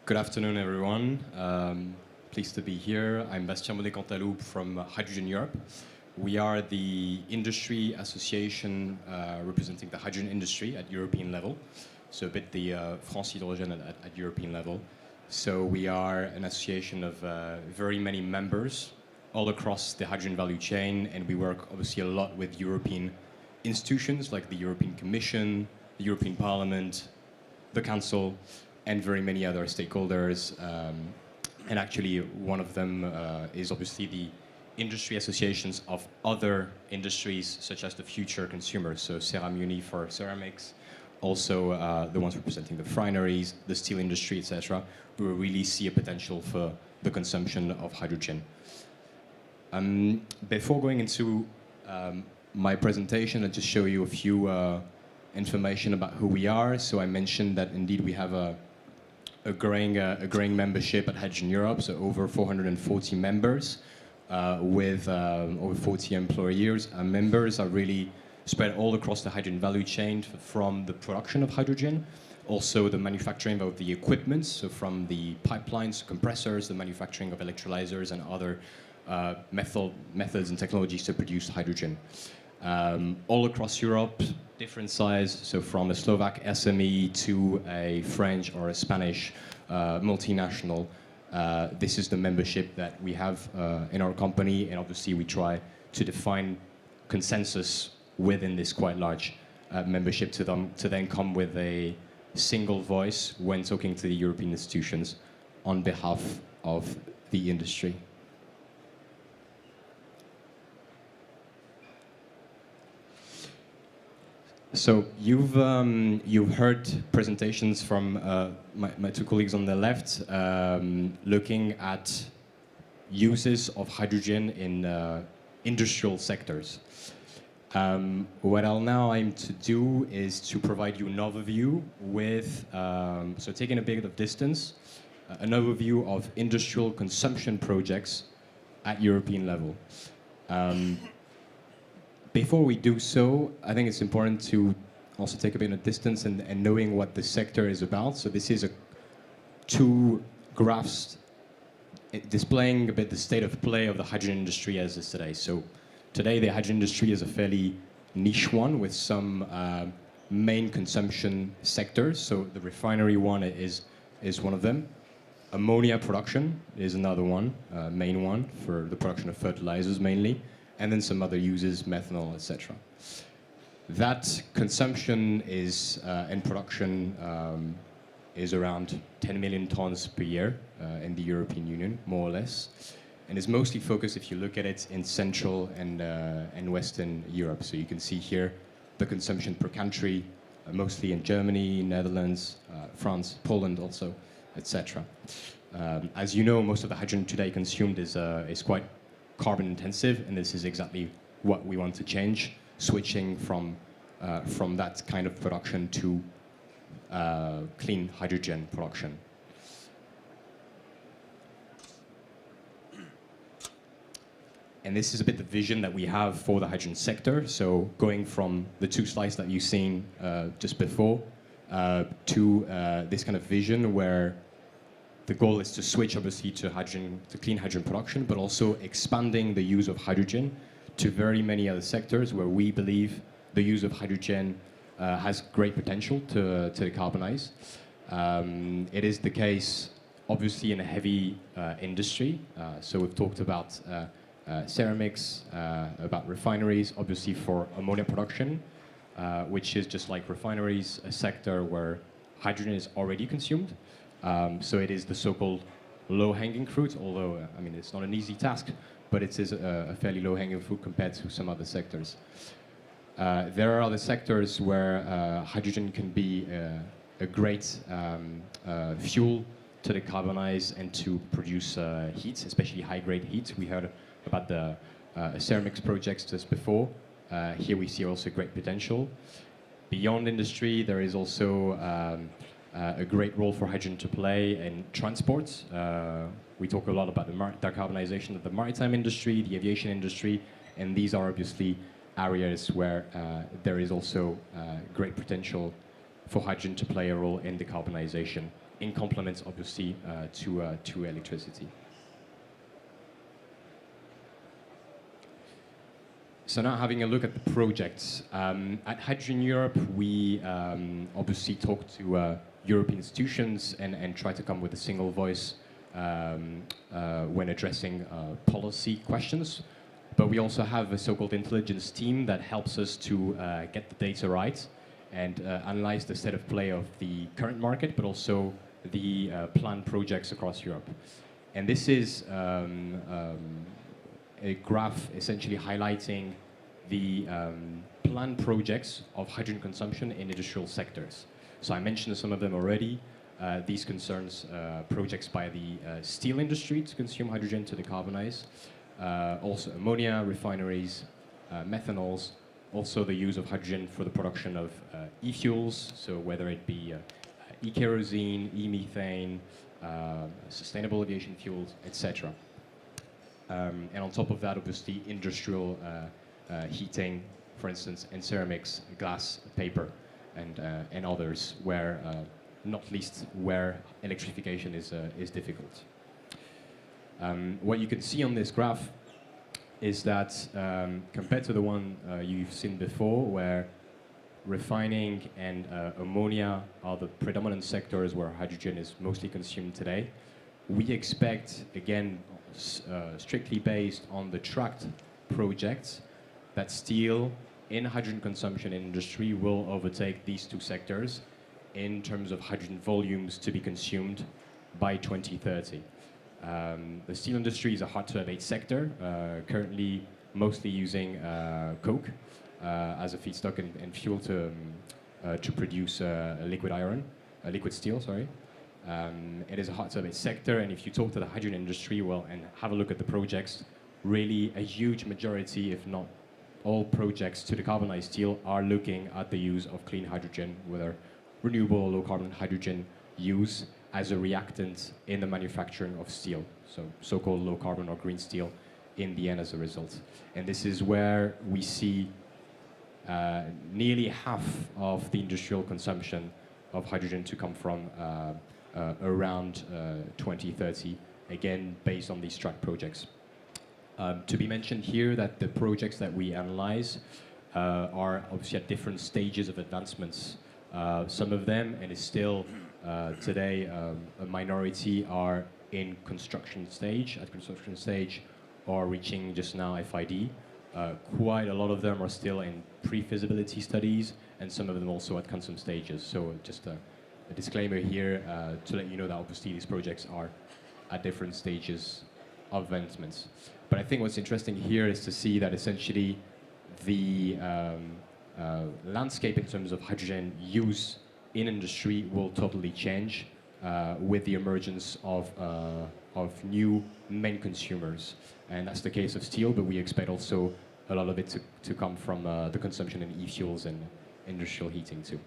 Good afternoon, everyone. Pleased to be here. I'm Bastien Cantalloube from HydrogenEurope. We are the industry association representing the hydrogen industry at European level. So a bit the France Hydrogen at European level. So we are an association of very many members all across the hydrogen value chain, and we work obviously a lot with European institutions like the European Commission, the European Parliament, the Council, and very many other stakeholders. And actually one of them is obviously the industry associations of other industries such as the future consumers, so Ceramuni for ceramics, also the ones representing the refineries, the steel industry, etc., who really see a potential for the consumption of hydrogen. Before going into my presentation, I'll just show you a few information about who we are. So I mentioned that indeed we have a growing membership at HydrogenEurope, so over 440 members with over 40 employees. Our members are really spread all across the hydrogen value chain, from the production of hydrogen, also the manufacturing of the equipment, so from the pipelines, compressors, the manufacturing of electrolyzers and other methods and technologies to produce hydrogen. All across Europe, different size, so from a Slovak SME to a French or a Spanish multinational. This is the membership that we have in our company, and obviously we try to define consensus within this quite large membership to then come with a single voice when talking to the European institutions on behalf of the industry. So you've heard presentations from my two colleagues on the left, looking at uses of hydrogen in industrial sectors. What I'll now aim to do is to provide you an overview with, so taking a bit of distance, an overview of industrial consumption projects at European level. Before we do so, I think it's important to also take a bit of distance and knowing what the sector is about. So this is two graphs displaying a bit the state of play of the hydrogen industry as is today. So today the hydrogen industry is a fairly niche one with some main consumption sectors. So the refinery one is one of them. Ammonia production is another one, main one for the production of fertilizers mainly. And then some other uses, methanol, etc. That consumption is and production is around 10 million tons per year in the European Union, more or less, and is mostly focused, if you look at it, in Central and Western Europe. So you can see here the consumption per country, mostly in Germany, Netherlands, France, Poland also, etc. As you know, most of the hydrogen today consumed is quite carbon intensive, and this is exactly what we want to change, switching from that kind of production to clean hydrogen production. And this is a bit the vision that we have for the hydrogen sector. So going from the two slides that you've seen just before to this kind of vision where the goal is to switch, obviously, to clean hydrogen production, but also expanding the use of hydrogen to very many other sectors where we believe the use of hydrogen has great potential to decarbonize. It is the case, obviously, in a heavy industry. So we've talked about ceramics, about refineries, obviously for ammonia production, which is just like refineries, a sector where hydrogen is already consumed. So it is the so-called low-hanging fruit, although, I mean, it's not an easy task, but it is a fairly low-hanging fruit compared to some other sectors. There are other sectors where hydrogen can be a great fuel to decarbonize and to produce heat, especially high-grade heat. We heard about the ceramics projects just before. Here we see also great potential. Beyond industry, there is also a great role for hydrogen to play in transport. We talk a lot about the decarbonization of the maritime industry, the aviation industry, and these are obviously areas where there is also great potential for hydrogen to play a role in decarbonization, in complement, obviously, to electricity. So now having a look at the projects. At Hydrogen Europe, we obviously talk to European institutions and try to come with a single voice when addressing policy questions. But we also have a so-called intelligence team that helps us to get the data right and analyze the state of play of the current market, but also the planned projects across Europe. And this is a graph essentially highlighting the planned projects of hydrogen consumption in industrial sectors. So I mentioned some of them already. These concerns projects by the steel industry to consume hydrogen to decarbonize, also ammonia, refineries, methanols, also the use of hydrogen for the production of e-fuels, so whether it be e-kerosene, e-methane, sustainable aviation fuels, etc. And on top of that, obviously, industrial heating, for instance, and ceramics, glass, paper, and others, where not least where electrification is difficult. What you can see on this graph is that compared to the one you've seen before, where refining and ammonia are the predominant sectors where hydrogen is mostly consumed today, we expect, again, strictly based on the tracked projects, that steel in hydrogen consumption in industry will overtake these two sectors in terms of hydrogen volumes to be consumed by 2030. The steel industry is a hard-to-abate sector, currently mostly using coke as a feedstock and fuel to produce liquid steel, sorry. It is a hard-to-abate sector, and if you talk to the hydrogen industry, well, and have a look at the projects, really a huge majority, if not all projects to decarbonize steel are looking at the use of clean hydrogen, whether renewable or low-carbon hydrogen use as a reactant in the manufacturing of steel, so so-called low-carbon or green steel in the end as a result. And this is where we see nearly half of the industrial consumption of hydrogen to come from around 2030, again, based on these track projects. To be mentioned here that the projects that we analyze are obviously at different stages of advancements. Some of them, and it's still today a minority, are in construction stage, or reaching just now FID. Quite a lot of them are still in pre-feasibility studies, and some of them also at concept stages. So just a disclaimer here to let you know that obviously these projects are at different stages of advancements. But I think what's interesting here is to see that essentially the landscape in terms of hydrogen use in industry will totally change with the emergence of new main consumers. And that's the case of steel, but we expect also a lot of it to come from the consumption in e-fuels and industrial heating too.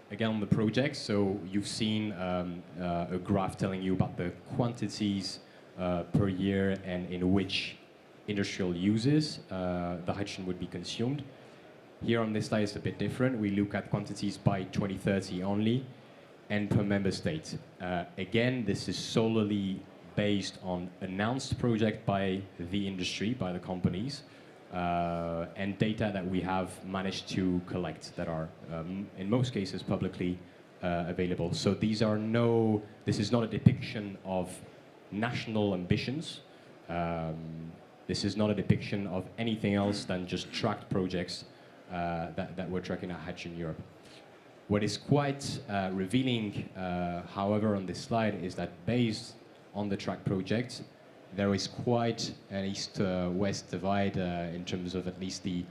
Again, on the project, so you've seen a graph telling you about the quantities per year and in which industrial uses the hydrogen would be consumed. Here on this slide it's a bit different. We look at quantities by 2030 only and per member state. Again, this is solely based on announced project by the industry, by the companies, and data that we have managed to collect that are, in most cases, publicly available. So this is not a depiction of national ambitions. This is not a depiction of anything else than just tracked projects that we're tracking at Hydrogen Europe. What is quite revealing, however, on this slide is that based on the track project, there is quite an east-west divide in terms of at least the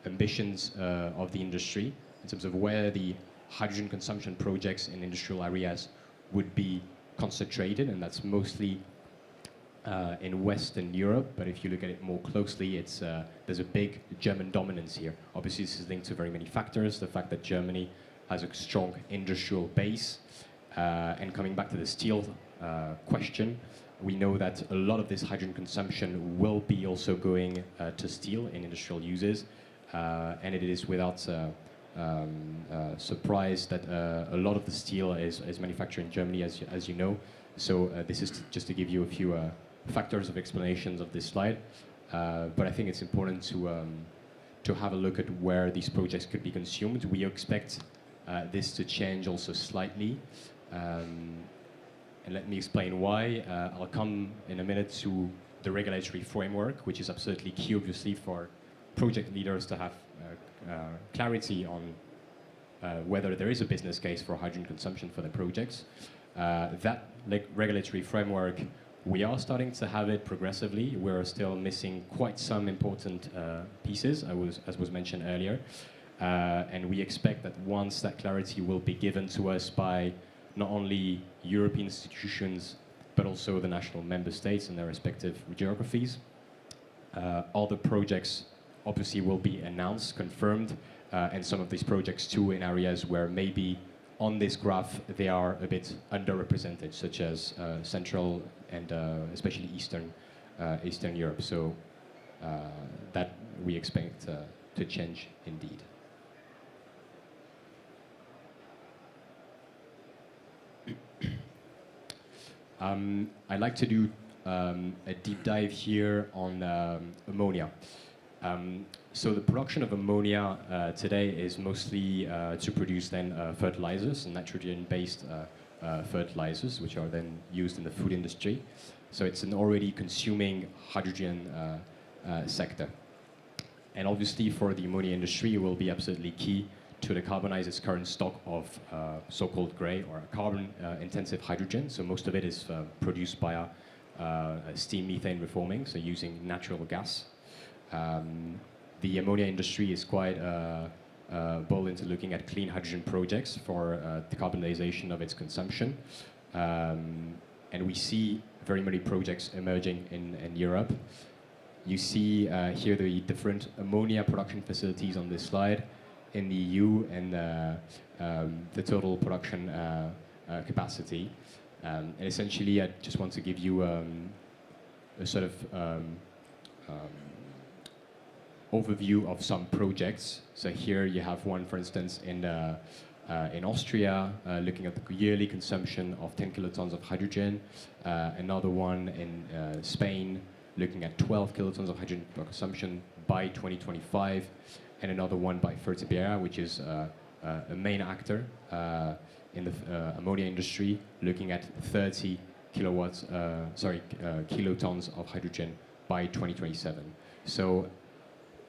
ambitions of the industry, in terms of where the hydrogen consumption projects in industrial areas would be concentrated, and that's mostly in Western Europe. But if you look at it more closely, there's a big German dominance here. Obviously, this is linked to very many factors. The fact that Germany has a strong industrial base, and coming back to the steel question, we know that a lot of this hydrogen consumption will be also going to steel in industrial uses, and it is without surprise that a lot of the steel is manufactured in Germany, as you know. So this is just to give you a few factors of explanations of this slide, but I think it's important to have a look at where these projects could be consumed. We expect this to change also slightly. And let me explain why. I'll come in a minute to the regulatory framework, which is absolutely key, obviously, for project leaders to have clarity on whether there is a business case for hydrogen consumption for the projects. That regulatory framework, we are starting to have it progressively. We're still missing quite some important pieces, as was mentioned earlier. And we expect that once that clarity will be given to us by not only European institutions, but also the national member states and their respective geographies, all the projects obviously will be announced, confirmed, and some of these projects too in areas where maybe on this graph they are a bit underrepresented, such as Central and especially Eastern Europe. So that we expect to change indeed. I'd like to do a deep dive here on ammonia. So the production of ammonia today is mostly to produce then fertilizers, nitrogen-based fertilizers, which are then used in the food industry. So it's an already consuming hydrogen sector. And obviously for the ammonia industry, it will be absolutely key to decarbonize its current stock of so-called grey or carbon-intensive hydrogen. So most of it is produced by steam methane reforming, so using natural gas. The ammonia industry is quite bold into looking at clean hydrogen projects for decarbonization of its consumption. And we see very many projects emerging in Europe. You see here the different ammonia production facilities on this slide in the EU and the total production capacity. And essentially, I just want to give you a sort of overview of some projects. So here you have one, for instance, in Austria, looking at the yearly consumption of 10 kilotons of hydrogen. Another one in Spain, looking at 12 kilotons of hydrogen consumption by 2025. And another one by Fertiberia, which is a main actor in the ammonia industry, looking at 30 kilotons of hydrogen by 2027. So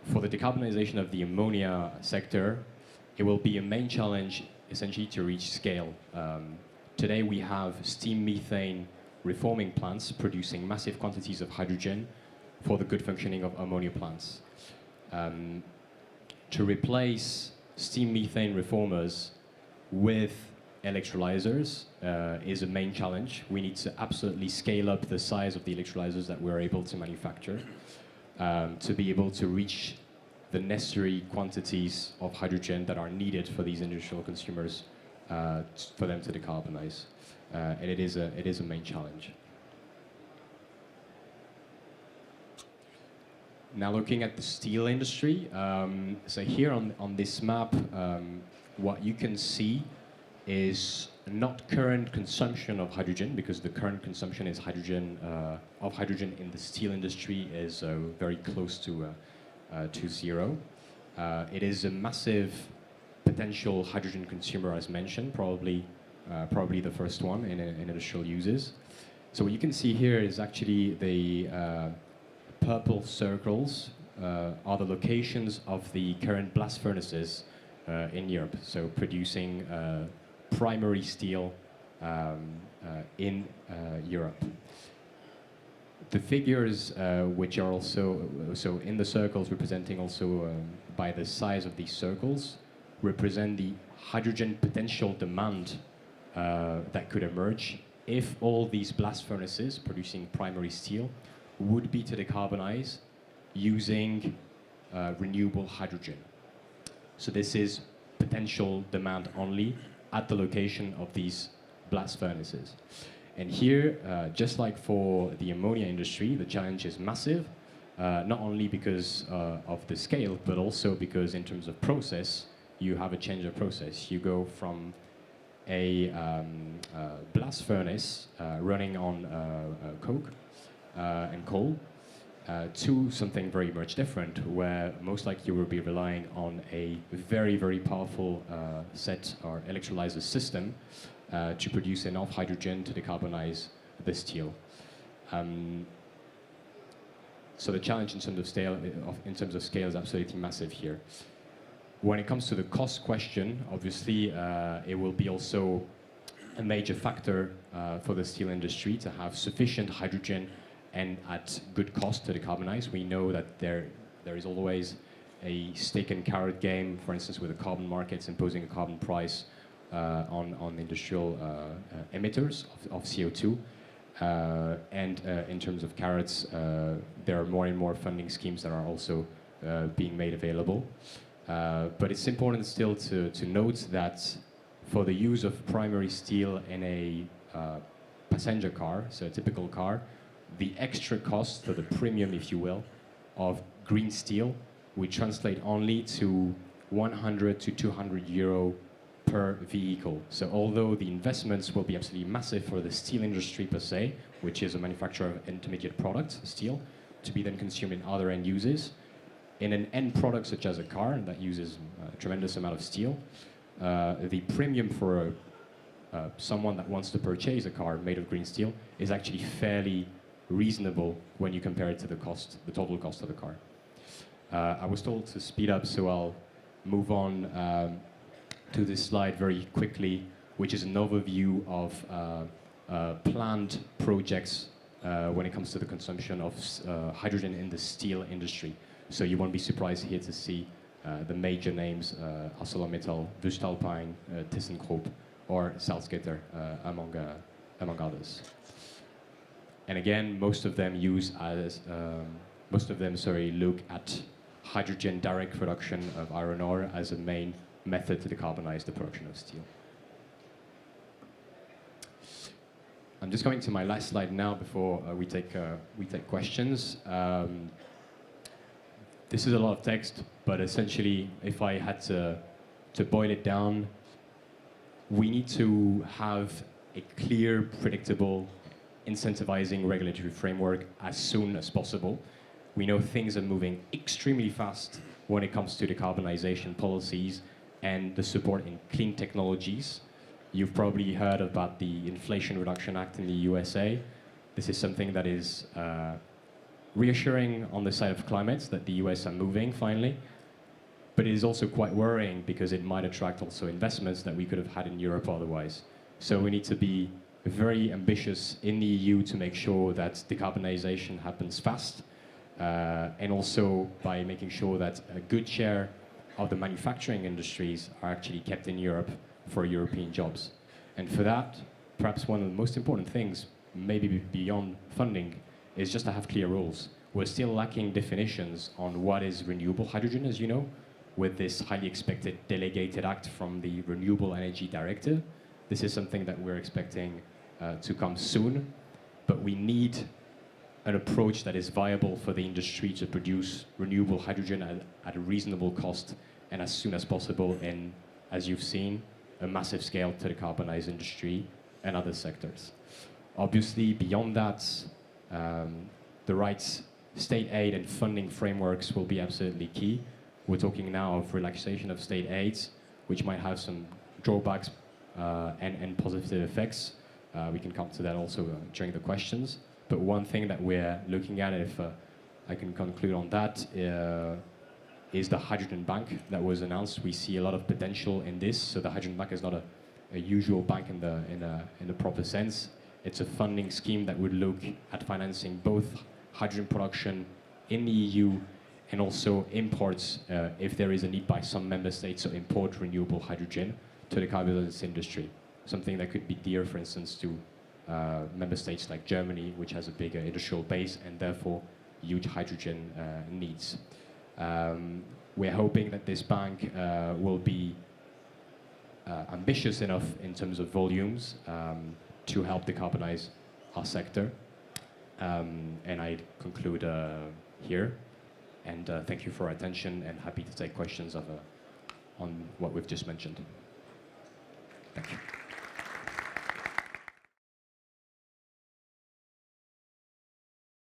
for the decarbonization of the ammonia sector, it will be a main challenge essentially to reach scale. Today we have steam methane reforming plants producing massive quantities of hydrogen for the good functioning of ammonia plants. To replace steam methane reformers with electrolyzers is a main challenge. We need to absolutely scale up the size of the electrolyzers that we're able to manufacture to be able to reach the necessary quantities of hydrogen that are needed for these industrial consumers for them to decarbonize. And it is a main challenge. Now looking at the steel industry, so here on this map, what you can see is not current consumption of hydrogen, because the current consumption is of hydrogen in the steel industry is very close to zero. It is a massive potential hydrogen consumer, as mentioned, probably the first one in industrial uses. So what you can see here is actually the purple circles are the locations of the current blast furnaces in Europe, so producing primary steel in Europe. The figures, which are also, so in the circles representing also by the size of these circles, represent the hydrogen potential demand that could emerge if all these blast furnaces producing primary steel would be to decarbonize using renewable hydrogen. So this is potential demand only at the location of these blast furnaces. And here, just like for the ammonia industry, the challenge is massive, not only because of the scale, but also because in terms of process, you have a change of process. You go from a blast furnace running on coke and coal to something very much different, where most likely you will be relying on a very, very powerful set or electrolyzer system to produce enough hydrogen to decarbonize the steel. So the challenge in terms of scale is absolutely massive here. When it comes to the cost question, obviously it will be also a major factor for the steel industry to have sufficient hydrogen and at good cost to decarbonize. We know that there is always a stick and carrot game, for instance, with the carbon markets imposing a carbon price on industrial emitters of CO2. And in terms of carrots, there are more and more funding schemes that are also being made available. But it's important still to note that for the use of primary steel in a passenger car, so a typical car, the extra cost, so the premium, if you will, of green steel would translate only to 100 to 200 euro per vehicle. So although the investments will be absolutely massive for the steel industry per se, which is a manufacturer of intermediate product, steel, to be then consumed in other end uses, in an end product such as a car that uses a tremendous amount of steel, the premium for someone that wants to purchase a car made of green steel is actually fairly reasonable when you compare it to the total cost of the car. I was told to speed up, so I'll move on to this slide very quickly, which is an overview of planned projects when it comes to the consumption of hydrogen in the steel industry. So you won't be surprised here to see the major names, ArcelorMittal, voestalpine, ThyssenKrupp, or Salzgitter, among others. And again, most of them look at hydrogen direct production of iron ore as a main method to decarbonize the production of steel. I'm just coming to my last slide now before we take questions. This is a lot of text, but essentially, if I had to boil it down, we need to have a clear, predictable, incentivizing regulatory framework as soon as possible. We know things are moving extremely fast when it comes to decarbonization policies and the support in clean technologies. You've probably heard about the Inflation Reduction Act in the USA. This is something that is reassuring on the side of climate, that the US are moving finally, but it is also quite worrying because it might attract also investments that we could have had in Europe otherwise. So we need to be very ambitious in the EU to make sure that decarbonization happens fast, and also by making sure that a good share of the manufacturing industries are actually kept in Europe for European jobs. And for that, perhaps one of the most important things, maybe beyond funding, is just to have clear rules. We're still lacking definitions on what is renewable hydrogen, as you know, with this highly expected delegated act from the Renewable Energy Directive. This is something that we're expecting to come soon, but we need an approach that is viable for the industry to produce renewable hydrogen at a reasonable cost and as soon as possible, and as you've seen, a massive scale to decarbonize industry and other sectors. Obviously, beyond that, the right state aid and funding frameworks will be absolutely key. We're talking now of relaxation of state aids, which might have some drawbacks and positive effects. We can come to that also during the questions. But one thing that we're looking at, if I can conclude on that, is the Hydrogen Bank that was announced. We see a lot of potential in this. So the Hydrogen Bank is not a usual bank in the proper sense. It's a funding scheme that would look at financing both hydrogen production in the EU and also imports if there is a need by some member states to import renewable hydrogen to decarbonize this industry. Something that could be dear, for instance, to member states like Germany, which has a bigger industrial base and therefore huge hydrogen needs. We're hoping that this bank will be ambitious enough in terms of volumes to help decarbonize our sector. And I conclude here. And thank you for your attention, and happy to take questions on what we've just mentioned.